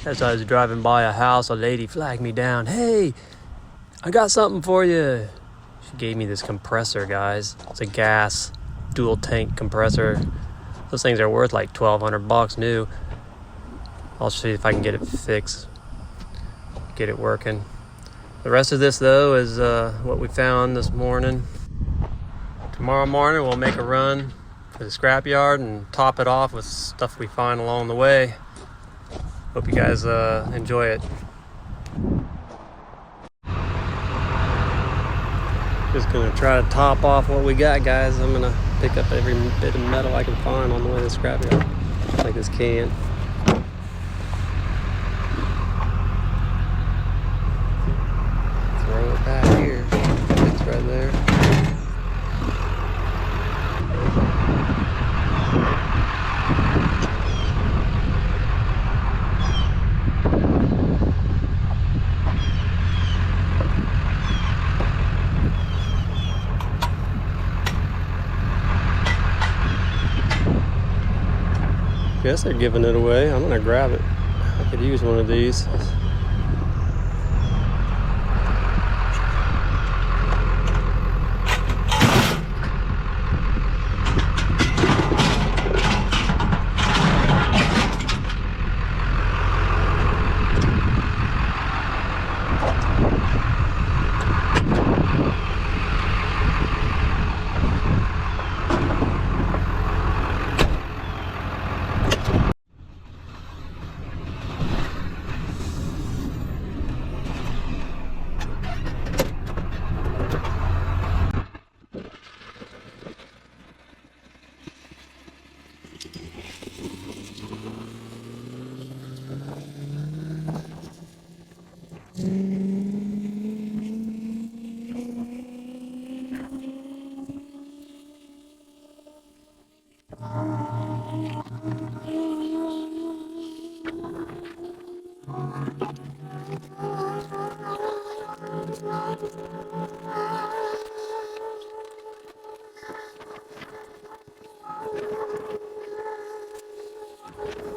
As I was driving by a house, a lady flagged me down. Hey, I got something for you. She gave me this compressor, guys. It's a gas dual tank compressor. Those things are worth like $1,200 new. I'll see if I can get it fixed, get it working. The rest of this though is what we found this morning. Tomorrow morning we'll make a run for the scrapyard and top it off with stuff we find along the way. Hope you guys enjoy it. Just gonna try to top off what we got, guys. I'm gonna pick up every bit of metal I can find on the way to the scrapyard, like this can. Throw it back here. It's right there. Guess they're giving it away. I'm gonna grab it. I could use one of these.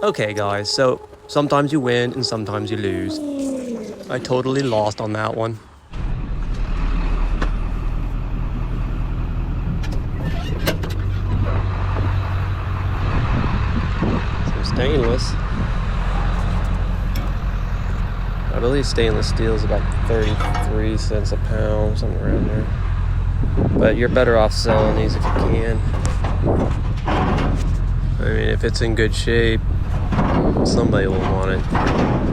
Okay guys, so sometimes you win and sometimes you lose. I totally lost on that one. Some stainless. I believe stainless steel is about 33 cents a pound, something around there. But you're better off selling these if you can. I mean, if it's in good shape, somebody will want it.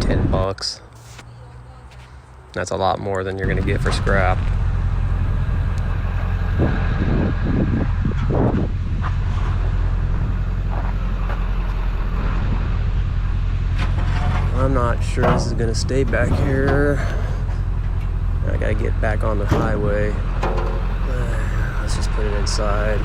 $10. That's a lot more than you're gonna get for scrap. I'm not sure this is gonna stay back here. I gotta get back on the highway. Let's just put it inside.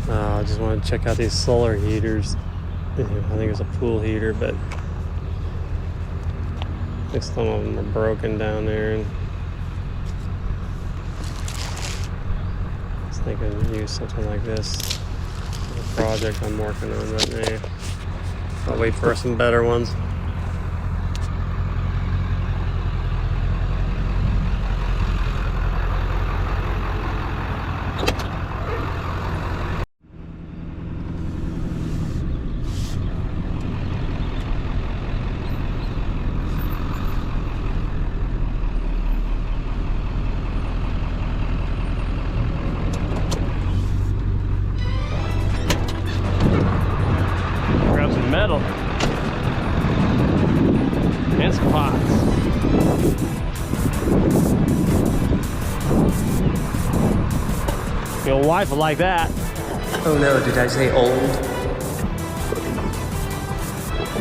I just want to check out these solar heaters. I think it's a pool heater, but I think some of them are broken down there. And I was thinking I'd use something like this for the project I'm working on right now. I'll wait for some better ones. Metal and some pots. Your wife will like that. Oh no, did I say old?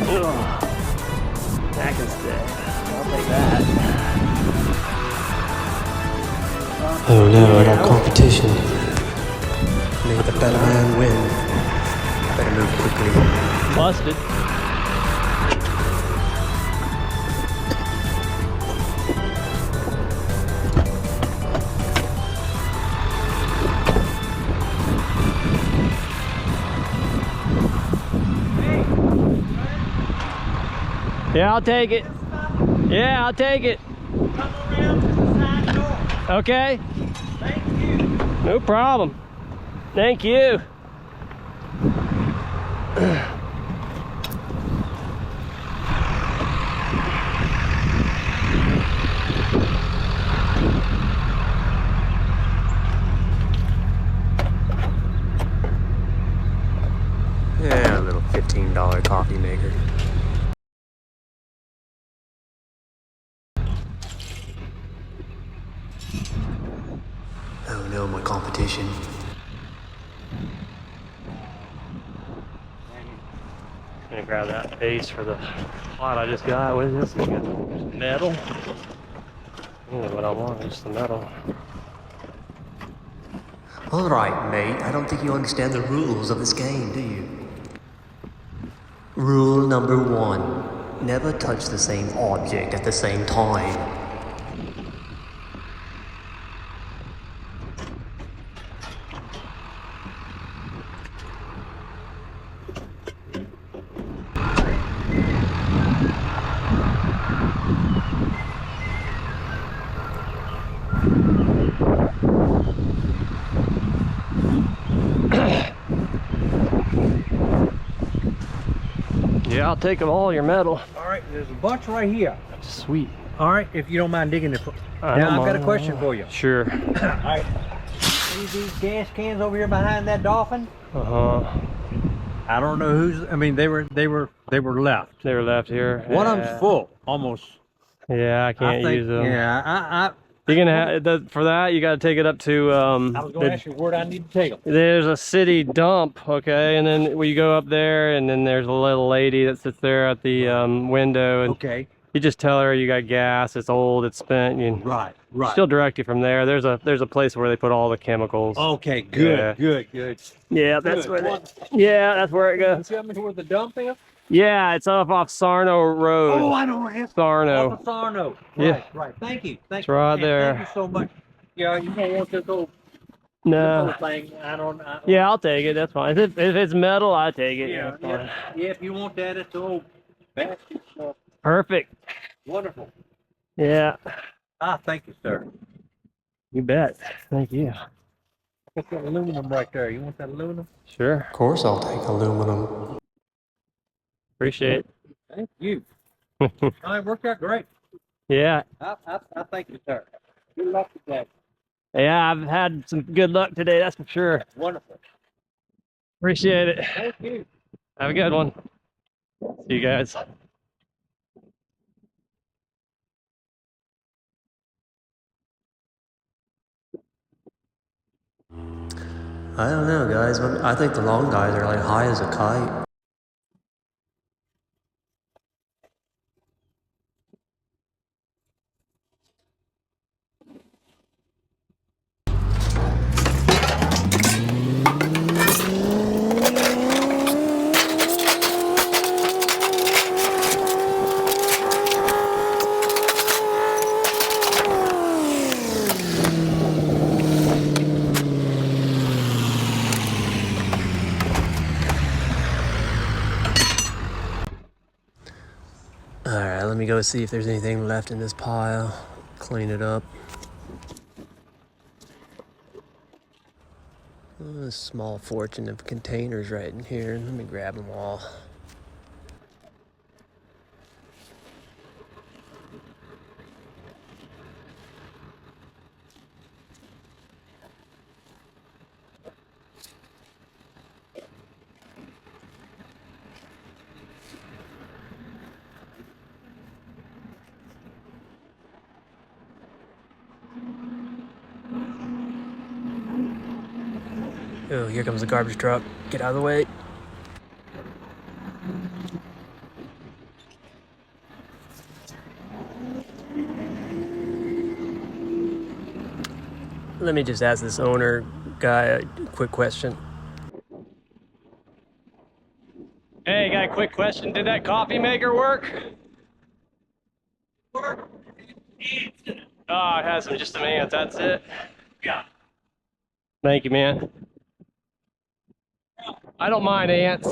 Ugh. That can stay. I'll take that. Oh no, I got competition. May the better man win. Better move quickly. Busted. Yeah, I'll take it. Yeah, I'll take it. Come around to the side door. Okay. Thank you. No problem. Thank you. Yeah, a little $15 coffee maker. Oh no, my competition. I'm gonna grab that base for the pot I just got. What is this? Metal? I don't know what I want, just the metal. Alright, mate. I don't think you understand the rules of this game, do you? Rule number 1. Never touch the same object at the same time. Yeah, I'll take them all, your metal. All right, there's a bunch right here. Sweet. All right, if you don't mind digging it. Now, I've got a question for you. Sure. All right. See these gas cans over here behind that dolphin? Uh-huh. I don't know who's. I mean, they were left. They were left here. One of them's full, almost. Yeah, I can't use them. Yeah, You're gonna have for that. You got to take it up to. I was going to ask you where I need to take them. There's a city dump, okay, and then you go up there, and then there's a little lady that sits there at the window, and Okay. you just tell her you got gas. It's old. It's spent. You Right. She'll direct you from there. There's a place where they put all the chemicals. Okay. Good. Yeah. Good. Yeah, that's Good. where. Yeah, that's where it goes. You tell me where the dump is? Yeah, it's off Sarno Road. Oh, I know where it is. Sarno. Off of Sarno. Yeah. Right. Thank you. It's right there. Thank you so much. Yeah, you don't want this old, No. thing. Yeah, I'll take it. That's fine. If it's metal, I take it. Yeah, That's fine. yeah. If you want that, it's old basket stuff. Perfect. Wonderful. Yeah. Thank you, sir. You bet. Thank you. What's that aluminum right there? You want that aluminum? Sure. Of course, I'll take aluminum. Appreciate it. Thank you. It worked out great. Yeah. I thank you, sir. Good luck today. Yeah, I've had some good luck today, that's for sure. Wonderful. Appreciate it. Thank you. Have a good one. See you guys. I don't know, guys. I think the long guys are like high as a kite. Alright, let me go see if there's anything left in this pile. Clean it up. A small fortune of containers right in here. Let me grab them all. Oh, here comes the garbage truck. Get out of the way. Let me just ask this owner guy a quick question. Hey, got a quick question. Did that coffee maker work? Oh, it has just a minute. That's it? Yeah. Thank you, man. I don't mind ants.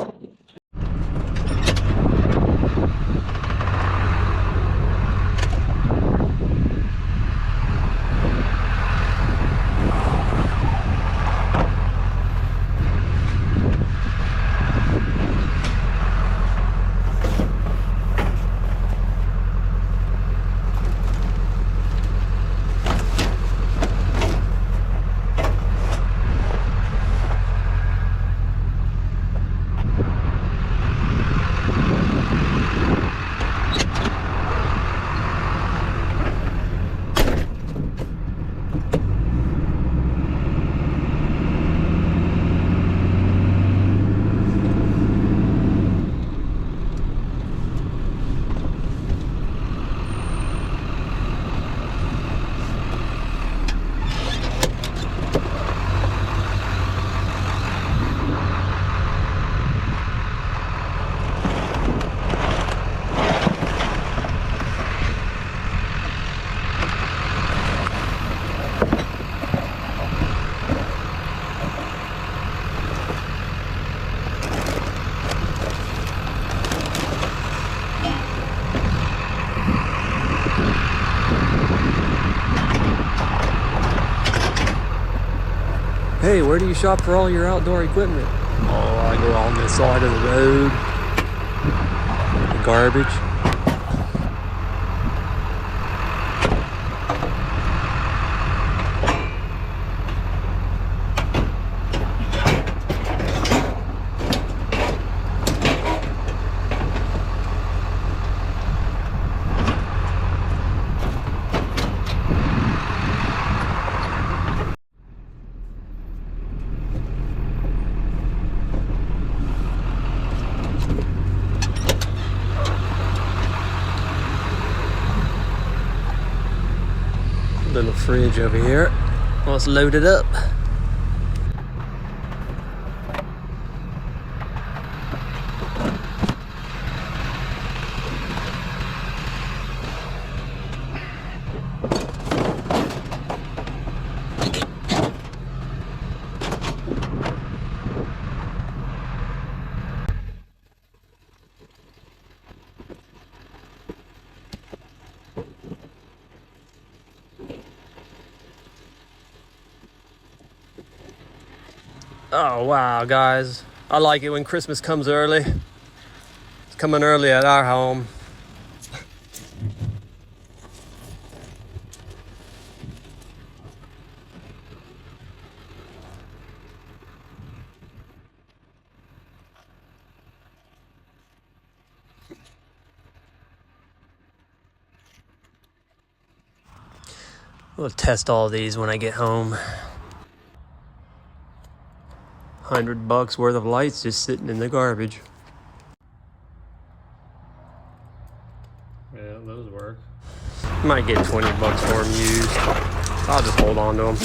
Hey, where do you shop for all your outdoor equipment? Oh, I go on the side of the road. The garbage. Little fridge over here. Let's load it up. Oh wow, guys. I like it when Christmas comes early. It's coming early at our home. We'll test all these when I get home. $100 worth of lights just sitting in the garbage. Yeah, those work. Might get $20 for them used. I'll just hold on to them.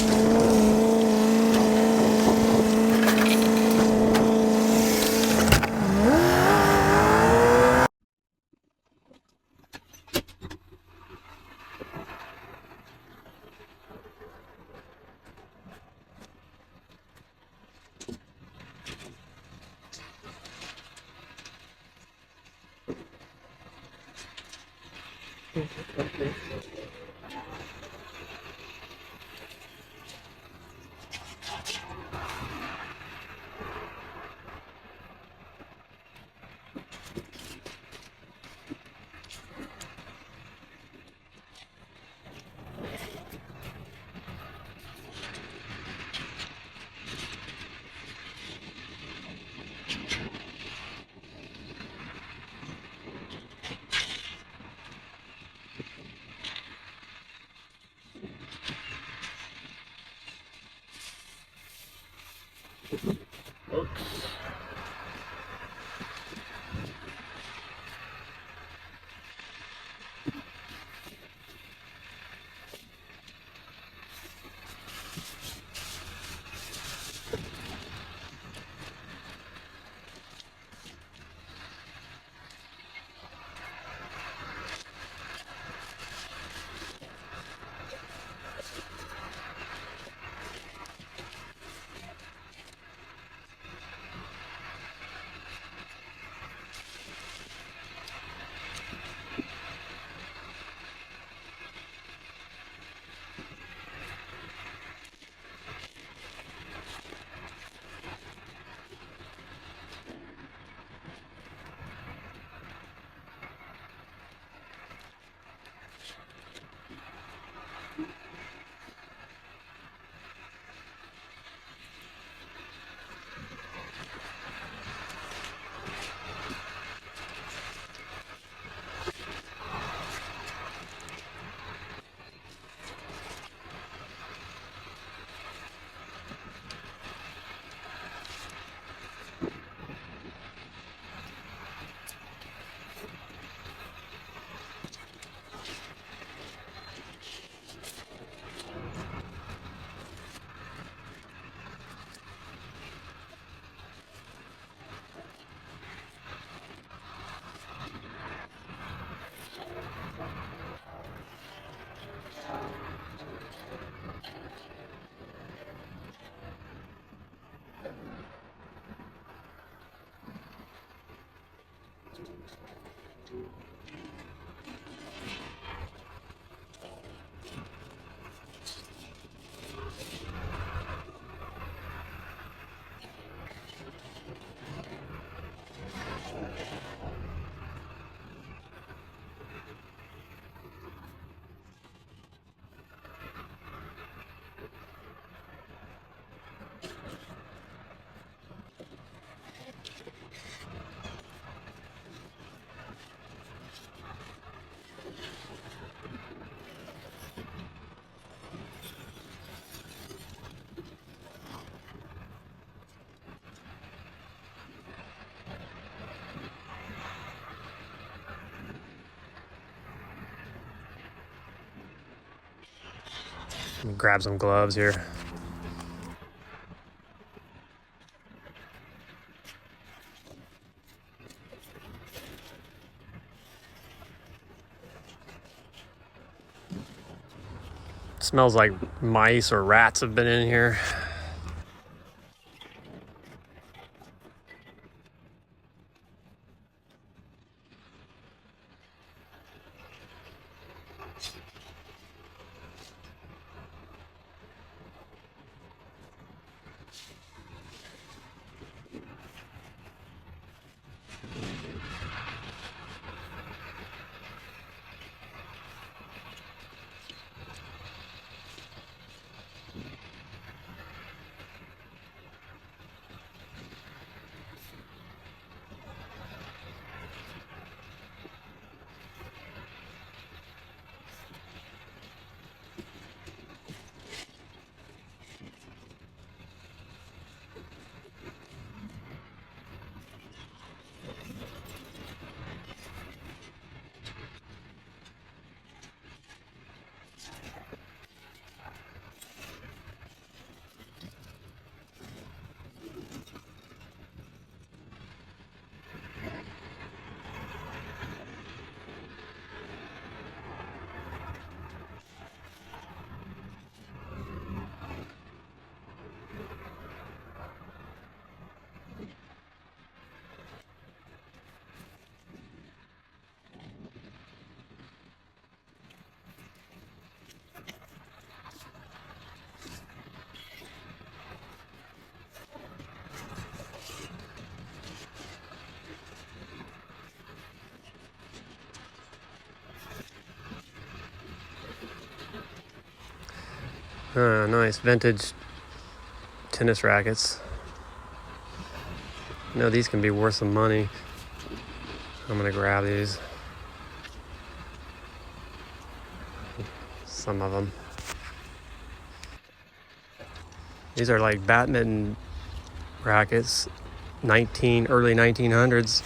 Let me grab some gloves here. Smells like mice or rats have been in here. Nice vintage tennis rackets. You know, these can be worth some money. I'm gonna grab these. Some of them. These are like badminton rackets, early 1900s.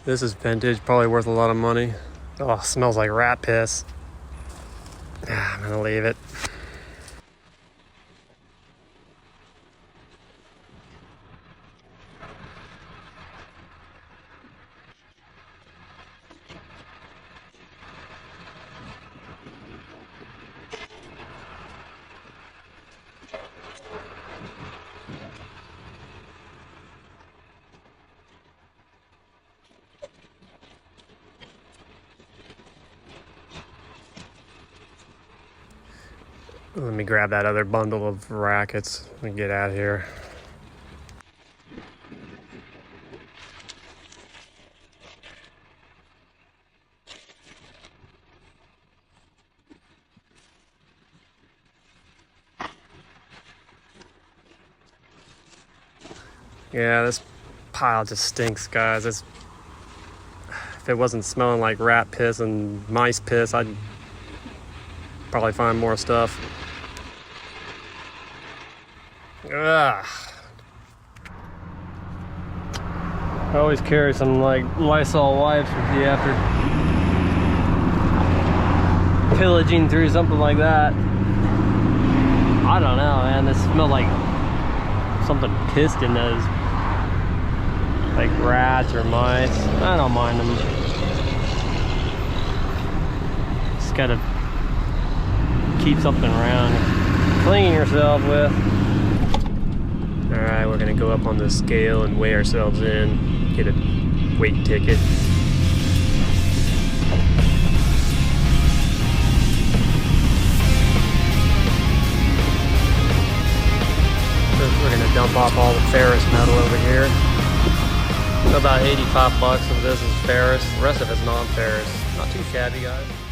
This is vintage, probably worth a lot of money. Oh, smells like rat piss. I'm gonna leave it. Let me grab that other bundle of rackets and get out of here. Yeah, this pile just stinks, guys. If it wasn't smelling like rat piss and mice piss, I'd probably find more stuff. Ugh. I always carry some like Lysol wipes with you after pillaging through something like that. I don't know, man. This smelled like something pissed in those, like rats or mice. I don't mind them. Just gotta keep something around, clean yourself with. Alright, we're gonna go up on the scale and weigh ourselves in, get a weight ticket. First, we're gonna dump off all the ferrous metal over here. About 85 bucks of this is ferrous, the rest of it's non-ferrous. Not too shabby, guys.